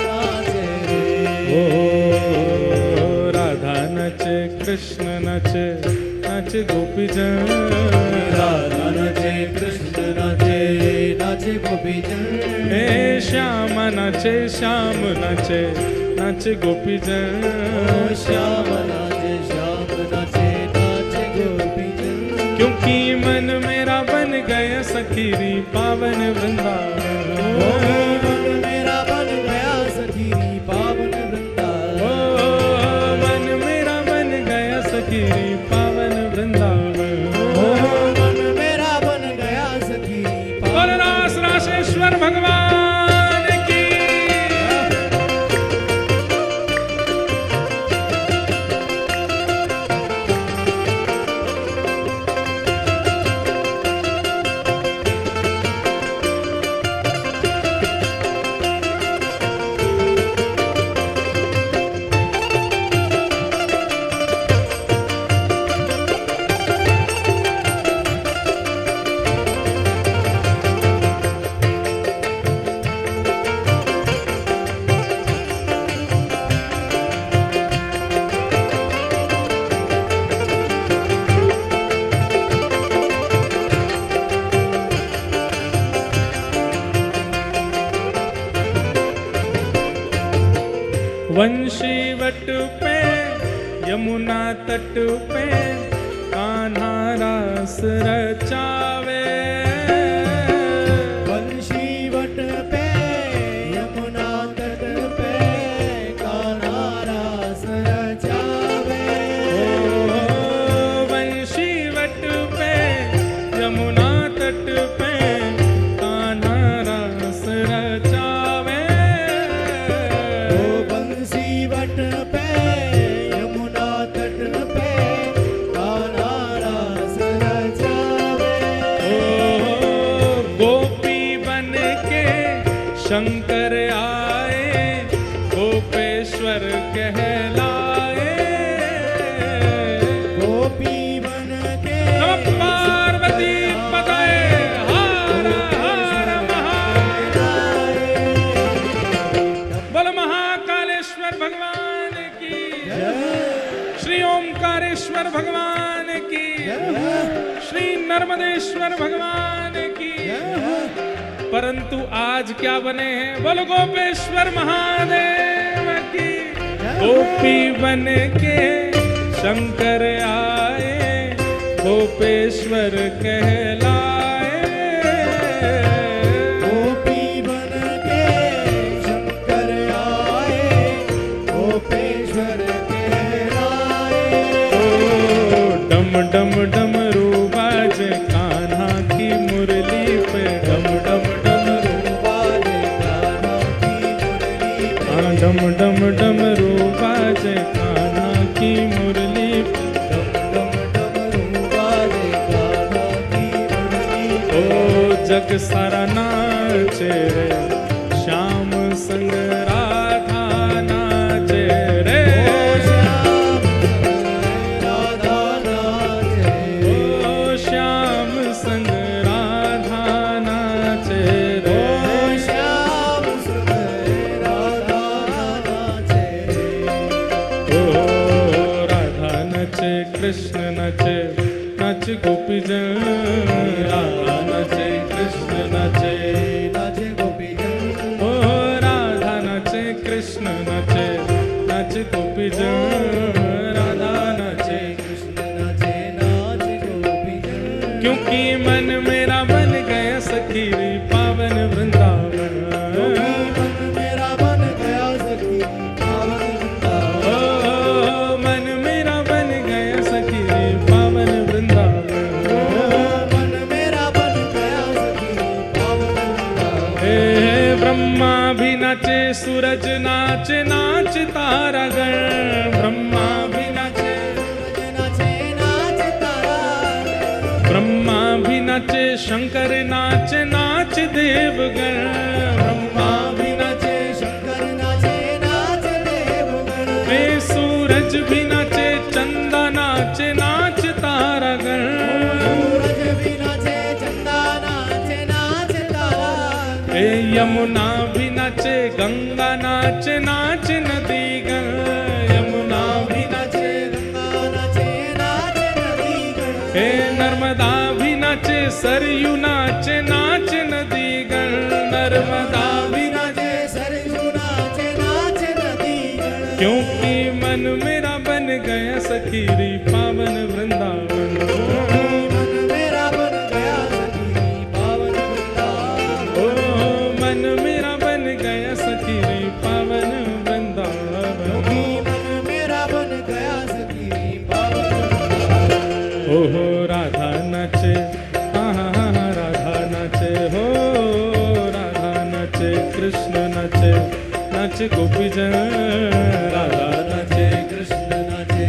नाचे। ओ राधा नाचे कृष्ण नाचे नाचे गोपीजन। राधा नाचे कृष्ण नाचे नाचे गोपीजन। हे श्याम नाचे श्याम नाचे नाचे गोपीजन। ओ श्याम नाचे नाचे गोपीजन। क्योंकि मन मेरा बन गया सखीरी पावन वृंदावन। ओ मन मेरा बन गया सखीरी पावन वृंदावन। ओ मन मेरा बन गया सखीरी पावन वृंदावन। ओ मन मेरा बन गया सखीरी बोल पावन। रास रासेश्वर भगवान की। वंशी वट पे यमुना तट पे कान्हा रास रचावे। वंशी वट पे यमुना तट पे कान्हा रास रचावे। ओ वंशी वट पे यमुना तट पे कान्हा रास रचावे। ओ बंसी वट पे यमुना तट पे कान्हा रास रचावे। ओ गोपी बन के शंकर आए गोपेश्वर कहलाए। गोपी बन के नमः पार्वती पतये हर हर महादेव। बोल महाकालेश्वर भगवान की। श्री ओमकारेश्वर भगवान की। श्री नर्मदेश्वर भगवान की। परंतु आज क्या बने हैं? बोलो गोपेश्वर महादेव की। गोपी बन के शंकर आए गोपेश्वर कहलाए। गोपी बन के शंकर आए गोपेश्वर कहलाए। ओ डम डम डमरू बाजे कान्हा की मुरली पे। डम डम डमरू बाजे कान्हा की मुरली पे। हाँ डम डम डमरू बाजे कान्हा की मुरली पे। डम डम डमरू बाजे कान्हा की मुरली पे। ओ जग सारा नाचे रे श्याम संग राधा नाचे रे। ओ श्याम राधा नाचे। ओ श्याम संग राधा नाचे रे। ओ श्याम संग राधा नाचे। ओ राधा नाचे कृष्ण नाचे नाचे गोपीजन। राधा नाचे कृष्ण नाचे नाचे गोपीजन। ओ राधा जन, राधा नाचे कृष्ण नाचे नाच गोपी जन। क्योंकि मन मेरा बन गया सखी पावन वृंदावन। मन मेरा बन गया सखी पावन वृंदावन। ओ मन मेरा बन गया सखी पावन वृंदावन। मन मेरा बन गया सखी पावन वृंदावन। हे ब्रह्मा भी नाचे सूरज नाचे नाच तारा गण। ब्रह्मा भी नाचे, सूरज नाचे नाच तारा। ब्रह्मा भी नाचे शंकर नाचे नाच देवगण। ब्रह्मा भी नाचे, शंकर नाचे नाच देवगण। वे सूरज भी नाचे चंदा नाचे नाच तारा गण। सूरज भी नाचे चंदा नाचे नाच तारा। हे यमुना भी नाचे गंगा नाचे नाच नदी गण। यमुना भी नाचे, गंगा नाचे नाच नदी गण। हे नर्मदा भी नाचे सरयू नाचे नाच नदी गण। नर्मदा भी नाचे, सरयू नाचे नाच नदी गण। क्योंकि मन मेरा बन गया सखी पावन वृंदावन। मन मेरा बन गया सखी पावन वृंदावन। ओ मन मेरा बन गया सखी पावन वृंदावन। मन मेरा बन गया सखी पावन वृंदावन। ओहो राधा नाचे, हाँ राधा नाचे, हो राधा नाचे कृष्ण नाचे नाचे गोपी जन। राधा नाचे कृष्ण नाचे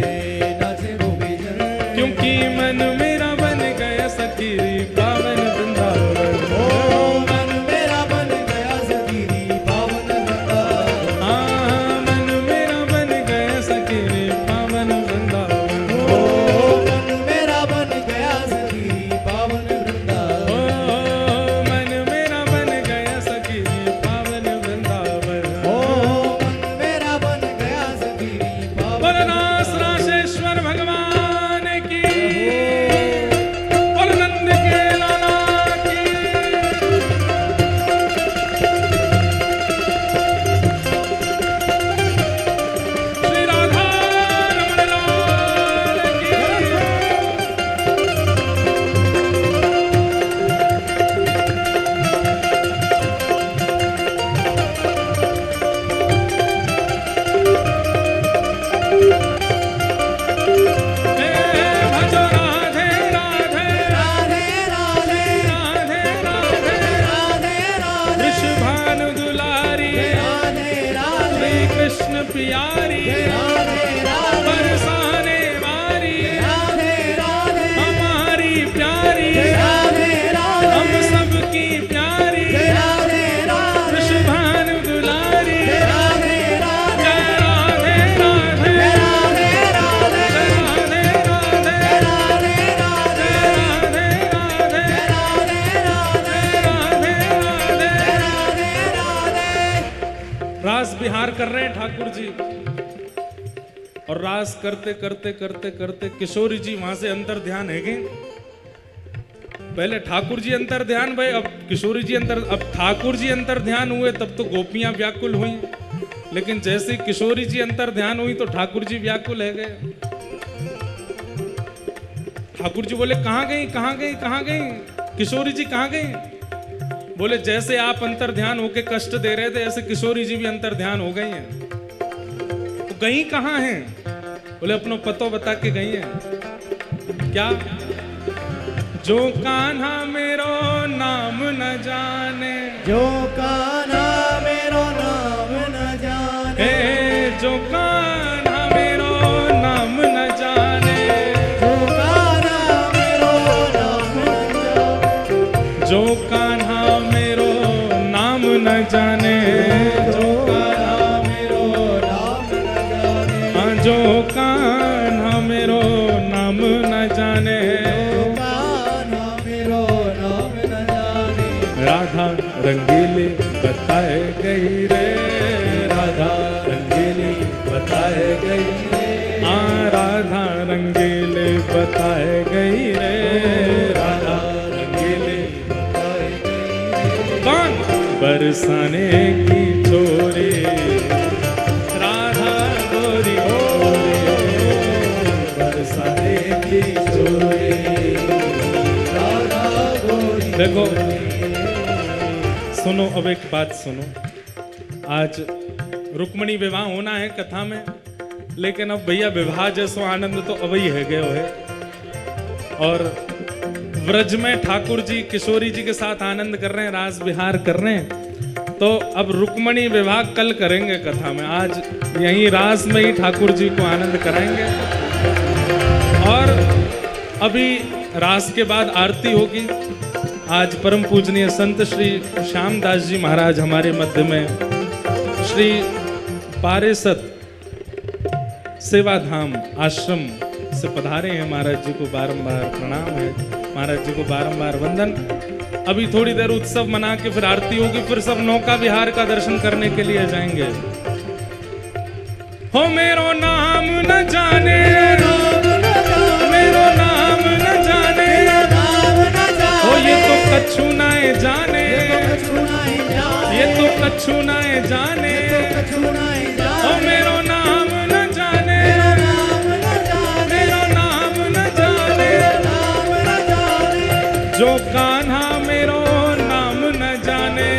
नाचे गोपी जन। क्योंकि मन मेरा बन गया सखी पावन वृंदावन। ओ मन मेरा बन गया सखी पावन वृंदावन। हाँ मन मेरा बन गया सखी पावन वृंदावन। ओ मन मेरा बन गया सखी पावन वृंदावन। ओ मन मेरा बन गया सखी पावन वृंदावन। ओ मन मेरा बन गया सखी पावन। बोलनास राशेश्वर भगवान की, बोल नंद के लाला की। श्री राधा रमण लाल की। हे भजो राधे राधे राधे राधे राधे राधे राधे राधे वृषभानु दुलारी राधे राधे श्री कृष्ण प्यारी राधे राधे बरसाने वारी राधे राधे हमारी प्यारी राधे राधे हम सबकी प्यारी राधे राधे वृषभानु दुलारी राधे राधे जय राधे राधे राधे राधे राधे राधे राधे राधे राधे राधे राधे राधे रास बिहार कर रहे हैं ठाकुर जी, और रास करते करते करते करते किशोरी जी वहां से अंतर ध्यान है गए। पहले ठाकुर जी अंतर ध्यान भाई, अब किशोरी जी अंतर, अब ठाकुर जी अंतर ध्यान हुए तब तो गोपियां व्याकुल हुई, लेकिन जैसे ही किशोरी जी अंतर ध्यान हुई तो ठाकुर जी व्याकुल है गए। ठाकुर जी बोले कहाँ गई कहाँ गई कहाँ गई, किशोरी जी कहाँ गई? बोले जैसे आप अंतर ध्यान होके कष्ट दे रहे थे ऐसे किशोरी जी भी अंतर ध्यान हो गई हैं। तो गई कहाँ हैं? बोले अपनो पतो बता के गई हैं। क्या? जो कान्हा मेरो नाम न जाने, जो कान्हा मेरो नाम न जाने, जो कान्हा मेरो नाम न जाने, जो कान्हा मेरो नाम न जाने, जो कान्हा मेरो नाम न जाने, जो कान्हा मेरो नाम न जाने, हाँ जो कान्हा मेरो नाम न जाने, जो कान्हा मेरो नाम न जाने, राधा रंगीली बताए गई रे, राधा रंगीली बताए गई रे, हाँ राधा रंगीली बताए गई रे, राधा रंगीली बताए गई रे। कौन? बरसाने की छोरी राधा गोरी, ओ की छोरी राधा गोरी देखो सुनो, अब एक बात सुनो। आज रुक्मणी विवाह होना है कथा में, लेकिन अब भैया विवाह जैसो आनंद तो अब ही है गयो है। और व्रज में ठाकुर जी किशोरी जी के साथ आनंद कर रहे हैं, रास विहार कर रहे हैं। तो अब रुक्मणी विवाह कल करेंगे कथा में, आज यहीं रास में ही ठाकुर जी को आनंद कराएंगे। और अभी रास के बाद आरती होगी। आज परम पूजनीय संत श्री श्यामदास जी महाराज हमारे मध्य में, श्री पारेसत सेवाधाम आश्रम से पधारे हैं। महाराज जी को बारंबार प्रणाम है, महाराज जी को बारंबार वंदन। अभी थोड़ी देर उत्सव मना के फिर आरती होगी, फिर सब नौका विहार का दर्शन करने के लिए जाएंगे। हो मेरो नाम न जाने, मेरो नाम न जाने, हो ये तो कछु नाए जाने, ये तो कछु नाए जाने, हो मेरो नाम न जाने, मेरो नाम न जाने, जो कान्हा मेरो नाम न जाने,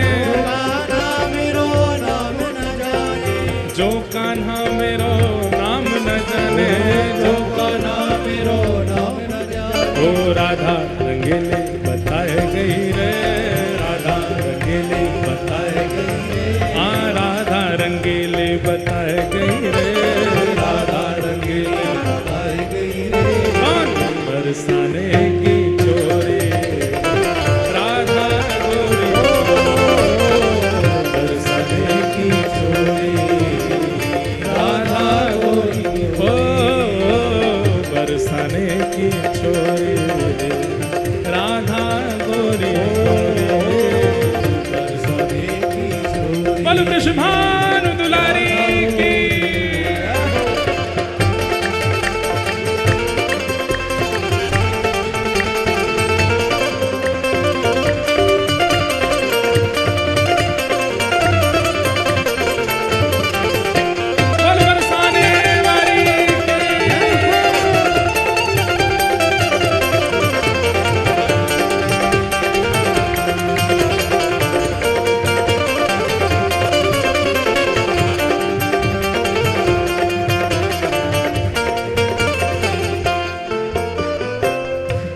जो कान्हा मेरो नाम न जाने, जो कान्हा मेरो नाम न जाने। ओ राधा रंगीली बताए गई रे, राधा रंगीली बताए गई रे, हाँ राधा रंगीली बताए गई रे, राधा रंगीली बताए गई रे। कौन बरसाने की छोरी राधा गोरी, बरसाने की छोरी राधा गोरी, हो बरसाने की छोरी राधा गोरी, बरसाने की छोरी। बोल वृषभानु दुलारी की।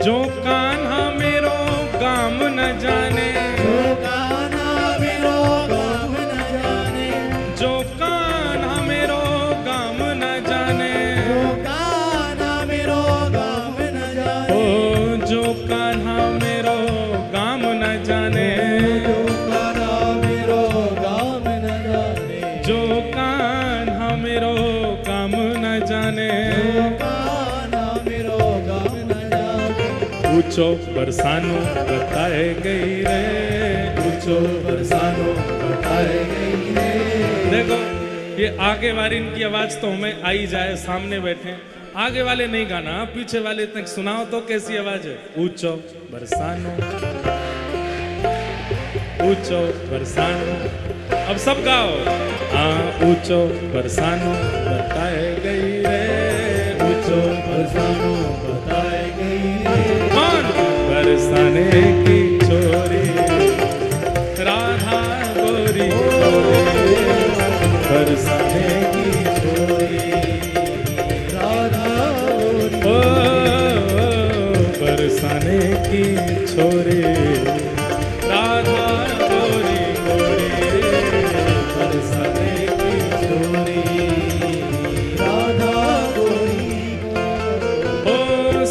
जो कान्हा मेरो गाम न जाने, जो कान्हा मेरो गाम न जाने, जो कान्हा मेरो गाम न जाने, जो कान्हा मेरो गाम न जाने, ओ जो कान्हा मेरो गाम न जाने, जो कान्हा मेरो गाम न जाने, जो कान्हा मेरो गाम न जाने, जो कान्हा मेरो गाम न जाने। ऊंचो बरसानो बताए गई रे, ऊंचो बरसानो बताए गई रे। देखो ये आगे वाली इनकी आवाज तो हमें आई जाए, सामने बैठे आगे वाले नहीं गाना, पीछे वाले तक सुनाओ तो कैसी आवाज है। ऊंचो बरसानो, ऊंचो बरसानो, अब सब गाओ। हाँ ऊंचो बरसानो बताए गई रे, ऊंचो बरसानो बताए गई रे, कौन बरसाने की छोरी राधा गोरी, बरसाने की छोरी राधा गोरी, ओ बरसाने की छोरी राधा गोरी गोरी, बरसाने की छोरी राधा गोरी। ओ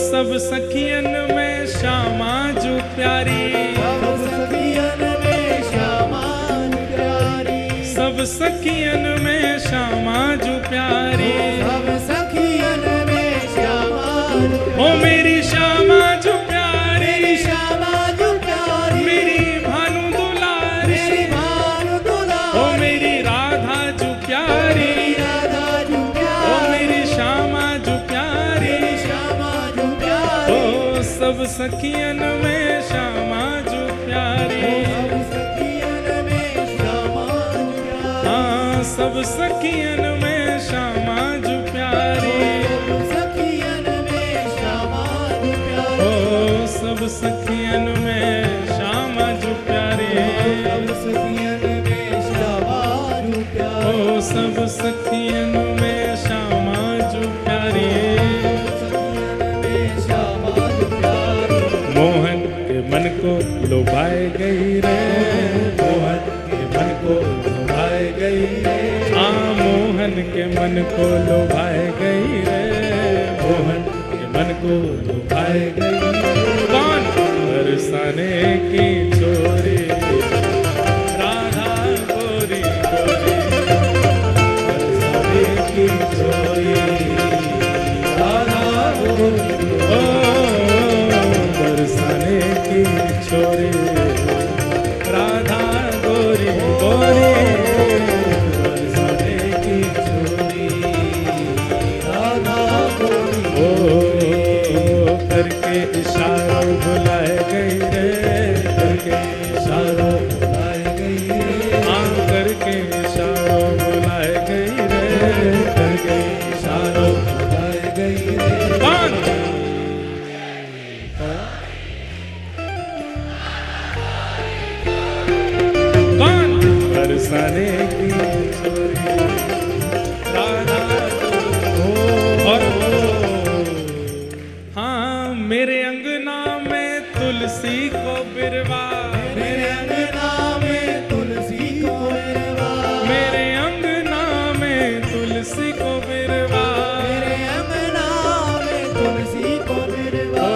सब सखियन में श्यामा जो प्यारी, सब सखियन में श्यामा जो प्यारी, सब सखियन में श्यामा जो प्यारी, सब सखियन में श्यामा जो ओ मेरी श्यामा जो प्यारी, मेरी श्यामा जो प्यारी, मेरी भानु दुलारी, मेरी भानु दुलारी, ओ मेरी राधा जो प्यारी, मेरी राधा जो ओ प्यारी, मेरी श्यामा जो प्यारी, मेरी श्यामा जो प्यारी। ओ सब सखियन में श्यामा जो प्यारी, सब सखियन में श्यामा जो प्यारी, हाँ सब सखियन में श्यामा जो प्यारी, सब सखियन में श्यामा सब सखियन में श्यामा जो प्यारे, सब सखियन में श्यामा जो प्यारे, ओ सब सखियन में श्यामा जो प्यारे, सखियन में श्यामा जो प्यारे, मोहन के मन को लुभाए गई रे, मोहन के मन को लुभाए गई रे, हाँ मोहन के मन को लुभाए गई रे, मोहन के मन को लुभाए गई रे। कौन? बरसाने की छोरी राधा गोरी गोरी, बरसाने की छोरी राधा गोरी, ओ बरसाने की छोरी राधा गोरी गोरी, बरसाने की छोरी राधा गोरी, ओ करके इशारों बुलाए गई रे, करके इशारों बुलाए गई रे, हाँ करके इशारों बुलाए गई रे, करके इशारों बुलाए गई रे, कौन? कौन? बरसाने की छोरी राधा और हाँ मेरे अंगना में तुलसी को बिरवा, मेरे अंगना में तुलसी को बिरवा, मेरे अंगना में तुलसी को बिरवा, मेरे अंगना में तुलसी को बिरवा, ओ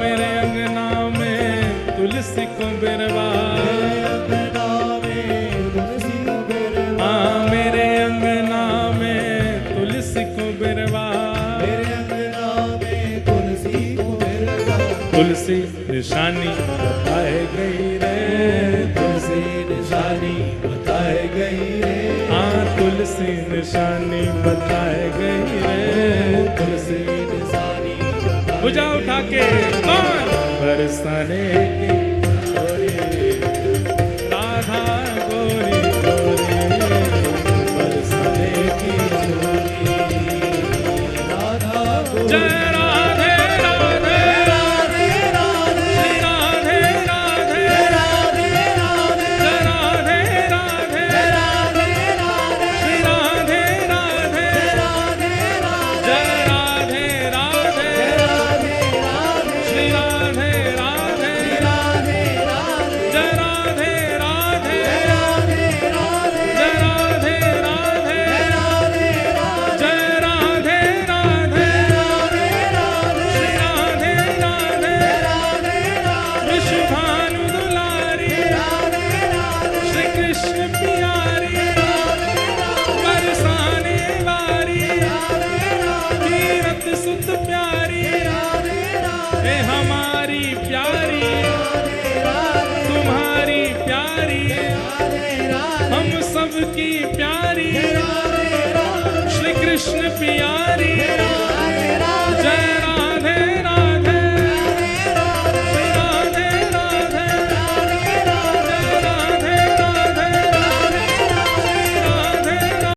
मेरे अंगना में तुलसी को बिरवा, मेरे अंगना में तुलसी को बिरवा, हाँ मेरे अंगना में तुलसी को बिरवा, मेरे अंगना में तुलसी को बिरवा, तुलसी निशानी बताए गई रे, तुलसी निशानी बताए गई रे, हाँ तुलसी निशानी बताए गई रे, तुलसी निशानी बताए भुजा उठा के कौन? बरसाने की छोरी राधा गोरी गोरी, बरसाने की छोरी राधा गोरी, जय राधे राधे राधे राधे, श्री राधे राधे, राधे राधे, जय राधे राधे, राधे राधे, श्री राधे राधे, राधे राधे, जय राधे राधे, राधे राधे, श्री राधे राधे, राधे राधे, जय राधे राधे, राधे राधे, जय राधे राधे, राधे राधे, जय राधे राधे, श्री राधे राधे, विश्वभानु दुलारी, श्री कृष्ण प्यारी, बरसाने वारी, तीरथ सुत प्यारी, हे हमारी प्यारी, तुम्हारी प्यारी, हम सबकी प्यारी, श्री कृष्ण प्यारी, जय